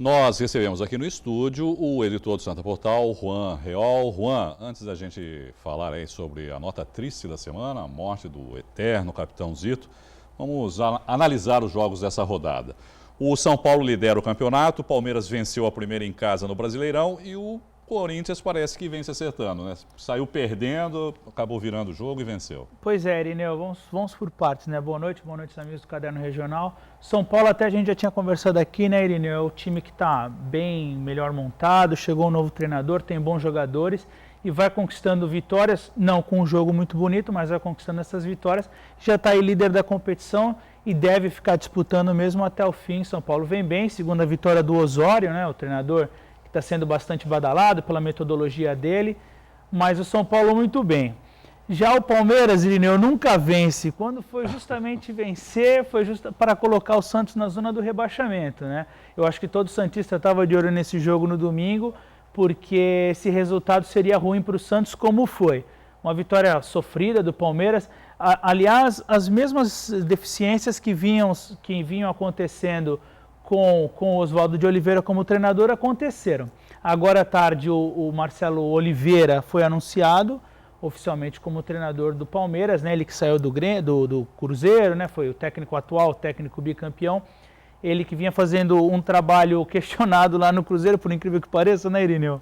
Nós recebemos aqui no estúdio o editor do Santa Portal, Juan Reol. Juan, antes da gente falar aí sobre a nota triste da semana, a morte do eterno Capitão Zito, vamos analisar os jogos dessa rodada. O São Paulo lidera o campeonato, o Palmeiras venceu a primeira em casa no Brasileirão e o Corinthians parece que vem se acertando, né? Saiu perdendo, acabou virando o jogo e venceu. Pois é, Irineu, vamos por partes, né? Boa noite, amigos do Caderno Regional. São Paulo, até a gente já tinha conversado aqui, né, Irineu? É o time que está bem melhor montado, chegou um novo treinador, tem bons jogadores e vai conquistando vitórias, não com um jogo muito bonito, mas vai conquistando essas vitórias. Já está aí líder da competição e deve ficar disputando mesmo até o fim. São Paulo vem bem, segunda vitória do Osório, né? O treinador está sendo bastante badalado pela metodologia dele, mas o São Paulo muito bem. Já o Palmeiras, Irineu, nunca vence. Quando foi justamente vencer, foi para colocar o Santos na zona do rebaixamento, né? Eu acho que todo santista estava de olho nesse jogo no domingo, porque esse resultado seria ruim para o Santos, como foi. Uma vitória sofrida do Palmeiras. Aliás, as mesmas deficiências que vinham acontecendo com o Oswaldo de Oliveira como treinador aconteceram. Agora à tarde o Marcelo Oliveira foi anunciado oficialmente como treinador do Palmeiras, né? Ele que saiu do Cruzeiro, né? Foi o técnico atual, o técnico bicampeão. Ele que vinha fazendo um trabalho questionado lá no Cruzeiro, por incrível que pareça, né, Irineu?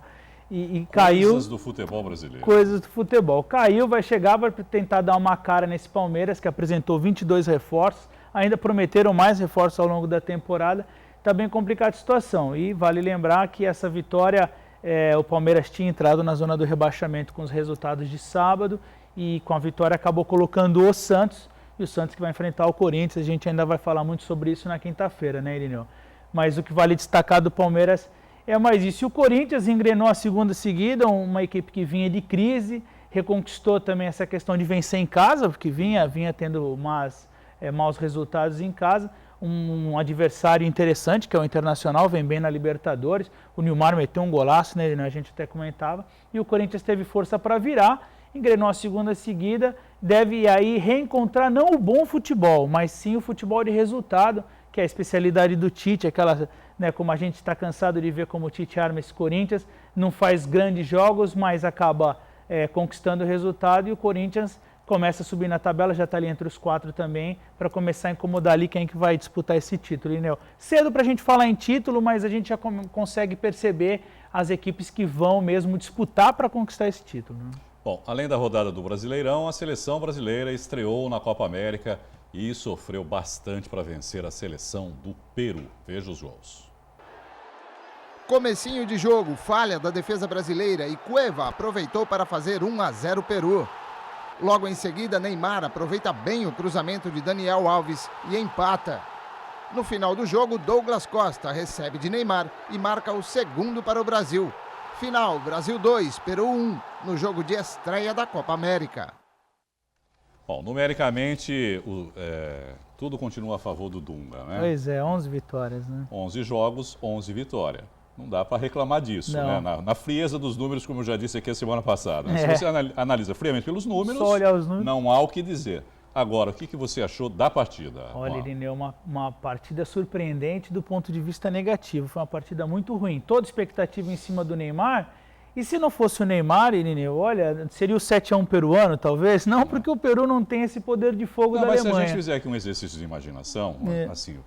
E caiu. Coisas do futebol brasileiro. Coisas do futebol. Caiu, vai chegar para tentar dar uma cara nesse Palmeiras, que apresentou 22 reforços. Ainda prometeram mais reforços ao longo da temporada. Está bem complicada a situação. E vale lembrar que essa vitória, o Palmeiras tinha entrado na zona do rebaixamento com os resultados de sábado e com a vitória acabou colocando o Santos, e o Santos que vai enfrentar o Corinthians. A gente ainda vai falar muito sobre isso na quinta-feira, né, Irineu? Mas o que vale destacar do Palmeiras é mais isso. E o Corinthians engrenou a segunda seguida, uma equipe que vinha de crise, reconquistou também essa questão de vencer em casa, porque vinha tendo maus resultados em casa. Um adversário interessante, que é o Internacional, vem bem na Libertadores. O Nilmar meteu um golaço, né? A gente até comentava. E o Corinthians teve força para virar, engrenou a segunda seguida, deve aí reencontrar não o bom futebol, mas sim o futebol de resultado, que é a especialidade do Tite, aquela, né, como a gente está cansado de ver como o Tite arma esse Corinthians, não faz grandes jogos, mas acaba conquistando o resultado, e o Corinthians começa a subir na tabela, já está ali entre os 4 também, para começar a incomodar ali quem que vai disputar esse título, Irineu. Cedo para a gente falar em título, mas a gente já consegue perceber as equipes que vão mesmo disputar para conquistar esse título, né? Bom, além da rodada do Brasileirão, a seleção brasileira estreou na Copa América e sofreu bastante para vencer a seleção do Peru. Veja os gols. Comecinho de jogo, falha da defesa brasileira e Cueva aproveitou para fazer 1-0 Peru. Logo em seguida, Neymar aproveita bem o cruzamento de Daniel Alves e empata. No final do jogo, Douglas Costa recebe de Neymar e marca o segundo para o Brasil. Final, Brasil 2, Peru 1, no jogo de estreia da Copa América. Bom, numericamente, tudo continua a favor do Dunga, né? Pois é, 11 vitórias, né? 11 jogos, 11 vitórias. Não dá para reclamar disso, né? Na frieza dos números, como eu já disse aqui a semana passada. Se você analisa friamente pelos números, só olhar os números, não há o que dizer. Agora, o que você achou da partida? Olha, Irineu, uma partida surpreendente do ponto de vista negativo. Foi uma partida muito ruim. Toda expectativa em cima do Neymar. E se não fosse o Neymar, Irineu, olha, seria o 7-1 peruano, talvez? Não, porque o Peru não tem esse poder de fogo da Alemanha. Mas se a gente fizer aqui um exercício de imaginação, assim,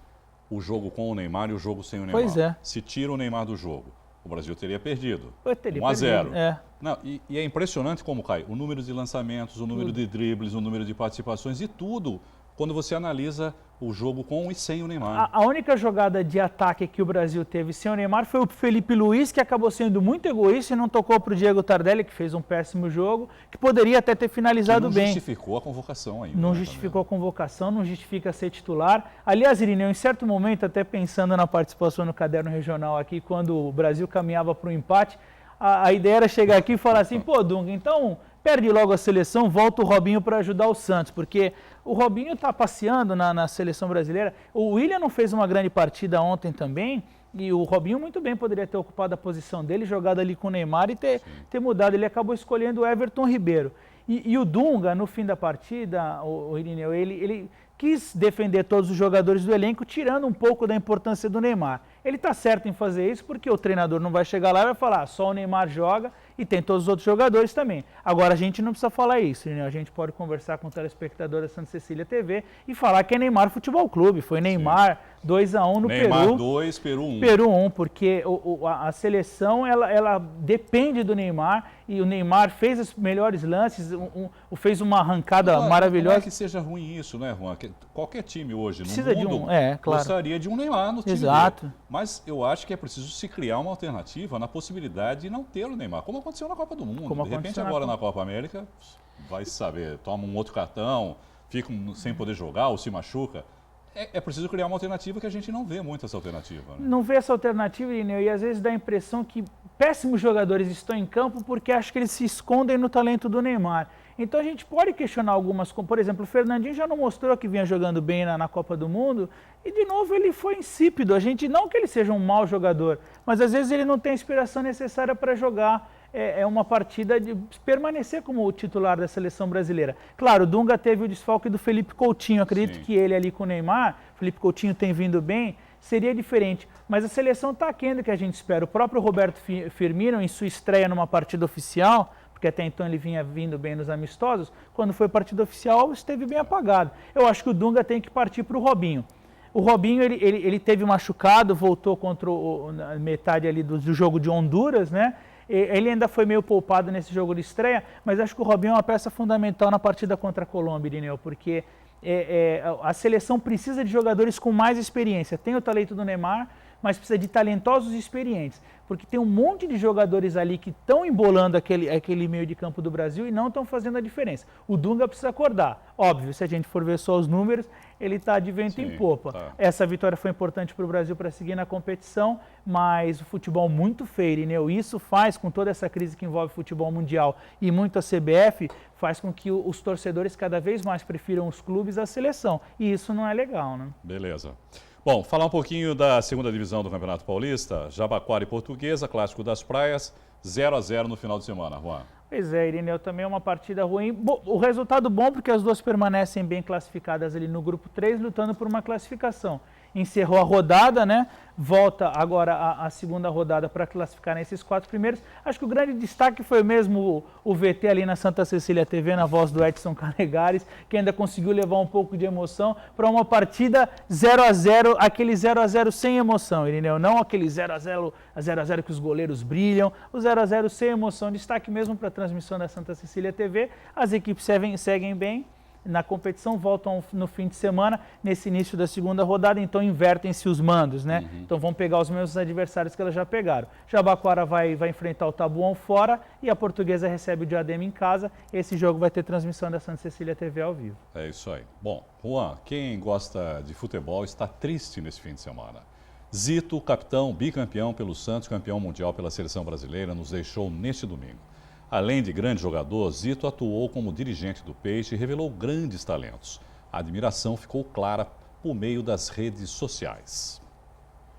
o jogo com o Neymar e o jogo sem o Neymar. Pois é. Se tira o Neymar do jogo, o Brasil teria perdido. 1-0. Não, e é impressionante como cai o número de lançamentos, o número de dribles, o número de participações e tudo, quando você analisa o jogo com e sem o Neymar. A única jogada de ataque que o Brasil teve sem o Neymar foi o Felipe Luiz, que acabou sendo muito egoísta e não tocou para o Diego Tardelli, que fez um péssimo jogo, que poderia até ter finalizado bem. Não justificou a convocação ainda. Não justificou a convocação, não justifica ser titular. Aliás, Irineu, em certo momento, até pensando na participação no Caderno Regional aqui, quando o Brasil caminhava para o empate, a ideia era chegar aqui e falar assim, pô, Dunga, então perde logo a seleção, volta o Robinho para ajudar o Santos, porque o Robinho está passeando na seleção brasileira. O William não fez uma grande partida ontem também, e o Robinho muito bem poderia ter ocupado a posição dele, jogado ali com o Neymar e ter mudado. Ele acabou escolhendo o Everton Ribeiro. E o Dunga, no fim da partida, o Irineu, ele quis defender todos os jogadores do elenco, tirando um pouco da importância do Neymar. Ele está certo em fazer isso porque o treinador não vai chegar lá e vai falar, só o Neymar joga e tem todos os outros jogadores também. Agora, a gente não precisa falar isso, né? A gente pode conversar com o telespectador da Santa Cecília TV e falar que é Neymar Futebol Clube. Foi Neymar 2-1 no Peru. Neymar 2, Peru 1. Peru 1, porque a seleção ela depende do Neymar e o Neymar fez os melhores lances, fez uma arrancada maravilhosa. Não é que seja ruim isso, né, Juan? Qualquer time hoje precisa no mundo claro. gostaria de um Neymar no time Exato. dele. Mas eu acho que é preciso se criar uma alternativa na possibilidade de não ter o Neymar, como aconteceu na Copa do Mundo. De repente agora na Copa América, vai saber, toma um outro cartão, fica sem poder jogar ou se machuca. É preciso criar uma alternativa que a gente não vê muito essa alternativa. Né? Não vê essa alternativa, Irineu, e às vezes dá a impressão que péssimos jogadores estão em campo porque acho que eles se escondem no talento do Neymar. Então a gente pode questionar algumas, como por exemplo, o Fernandinho já não mostrou que vinha jogando bem na Copa do Mundo e de novo ele foi insípido. A gente não que ele seja um mau jogador, mas às vezes ele não tem a inspiração necessária para jogar uma partida de permanecer como o titular da seleção brasileira. Claro, o Dunga teve o desfalque do Felipe Coutinho, acredito que ele ali com o Neymar, Felipe Coutinho tem vindo bem, seria diferente. Mas a seleção está aquém do que a gente espera. O próprio Roberto Firmino, em sua estreia numa partida oficial, porque até então ele vinha vindo bem nos amistosos, quando foi partida oficial esteve bem apagado. Eu acho que o Dunga tem que partir para o Robinho. O Robinho, ele teve machucado, voltou contra a metade ali do jogo de Honduras, né? Ele ainda foi meio poupado nesse jogo de estreia, mas acho que o Robinho é uma peça fundamental na partida contra a Colômbia, Irineu, porque a seleção precisa de jogadores com mais experiência. Tem o talento do Neymar, mas precisa de talentosos e experientes, porque tem um monte de jogadores ali que estão embolando aquele meio de campo do Brasil e não estão fazendo a diferença. O Dunga precisa acordar. Óbvio, se a gente for ver só os números, ele está de vento em popa. Tá. Essa vitória foi importante para o Brasil para seguir na competição, mas o futebol muito feio, Irineu. Isso faz, com toda essa crise que envolve futebol mundial e muito a CBF, faz com que os torcedores cada vez mais prefiram os clubes à seleção. E isso não é legal, né? Beleza. Bom, falar um pouquinho da segunda divisão do Campeonato Paulista, Jabaquara e Portuguesa, Clássico das Praias, 0-0 no final de semana, Juan. Pois é, Irineu, também é uma partida ruim. O resultado bom porque as duas permanecem bem classificadas ali no grupo 3, lutando por uma classificação. Encerrou a rodada, né? Volta agora a segunda rodada para classificar nesses 4 primeiros. Acho que o grande destaque foi mesmo o VT ali na Santa Cecília TV, na voz do Edson Canegares, que ainda conseguiu levar um pouco de emoção para uma partida 0-0, aquele 0-0 sem emoção, Irineu. Não aquele 0-0 que os goleiros brilham, o 0-0 sem emoção. Destaque mesmo para a transmissão da Santa Cecília TV. As equipes seguem bem na competição, voltam no fim de semana, nesse início da segunda rodada, então invertem-se os mandos, né? Então vão pegar os mesmos adversários que elas já pegaram. Jabaquara vai enfrentar o Tabuão fora e a Portuguesa recebe o Diadema em casa. Esse jogo vai ter transmissão da Santa Cecília TV ao vivo. É isso aí. Bom, Juan, quem gosta de futebol está triste nesse fim de semana. Zito, capitão, bicampeão pelo Santos, campeão mundial pela seleção brasileira, nos deixou neste domingo. Além de grande jogador, Zito atuou como dirigente do Peixe e revelou grandes talentos. A admiração ficou clara por meio das redes sociais.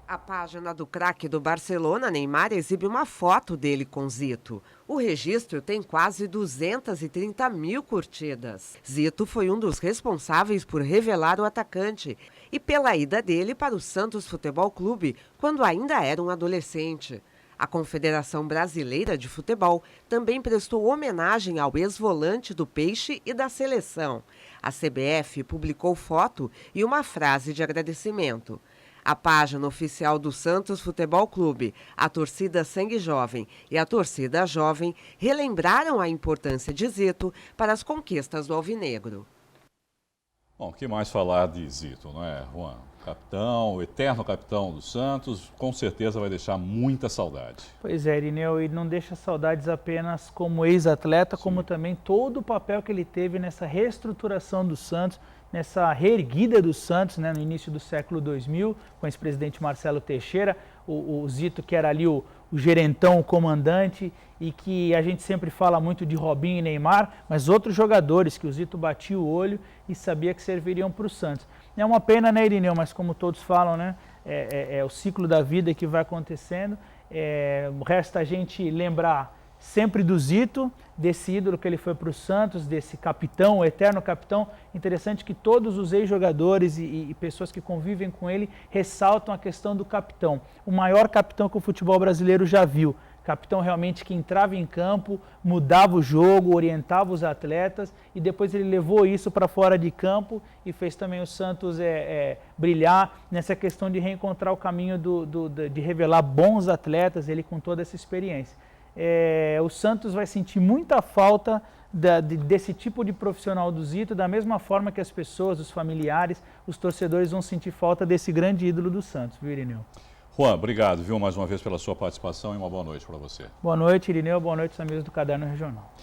A página do craque do Barcelona, Neymar, exibe uma foto dele com Zito. O registro tem quase 230 mil curtidas. Zito foi um dos responsáveis por revelar o atacante e pela ida dele para o Santos Futebol Clube, quando ainda era um adolescente. A Confederação Brasileira de Futebol também prestou homenagem ao ex-volante do Peixe e da seleção. A CBF publicou foto e uma frase de agradecimento. A página oficial do Santos Futebol Clube, a torcida Sangue Jovem e a torcida Jovem relembraram a importância de Zito para as conquistas do Alvinegro. Bom, o que mais falar de Zito, não é, Juan? Capitão, o eterno capitão do Santos, com certeza vai deixar muita saudade. Pois é, Irineu, e não deixa saudades apenas como ex-atleta, como também todo o papel que ele teve nessa reestruturação do Santos, nessa reerguida do Santos, né, no início do século 2000, com o ex-presidente Marcelo Teixeira, o Zito, que era ali o gerentão, o comandante, e que a gente sempre fala muito de Robinho e Neymar, mas outros jogadores que o Zito batia o olho e sabia que serviriam para o Santos. É uma pena, né, Irineu, mas como todos falam, né, é o ciclo da vida que vai acontecendo. Resta a gente lembrar sempre do Zito, desse ídolo que ele foi para o Santos, desse capitão, o eterno capitão. Interessante que todos os ex-jogadores e pessoas que convivem com ele ressaltam a questão do capitão. O maior capitão que o futebol brasileiro já viu. Capitão realmente que entrava em campo, mudava o jogo, orientava os atletas e depois ele levou isso para fora de campo e fez também o Santos brilhar nessa questão de reencontrar o caminho de revelar bons atletas, ele com toda essa experiência. O Santos vai sentir muita falta desse tipo de profissional do Zito, da mesma forma que as pessoas, os familiares, os torcedores vão sentir falta desse grande ídolo do Santos, viu, Irineu? Juan, obrigado, viu, mais uma vez pela sua participação e uma boa noite para você. Boa noite, Irineu. Boa noite, amigos do Caderno Regional.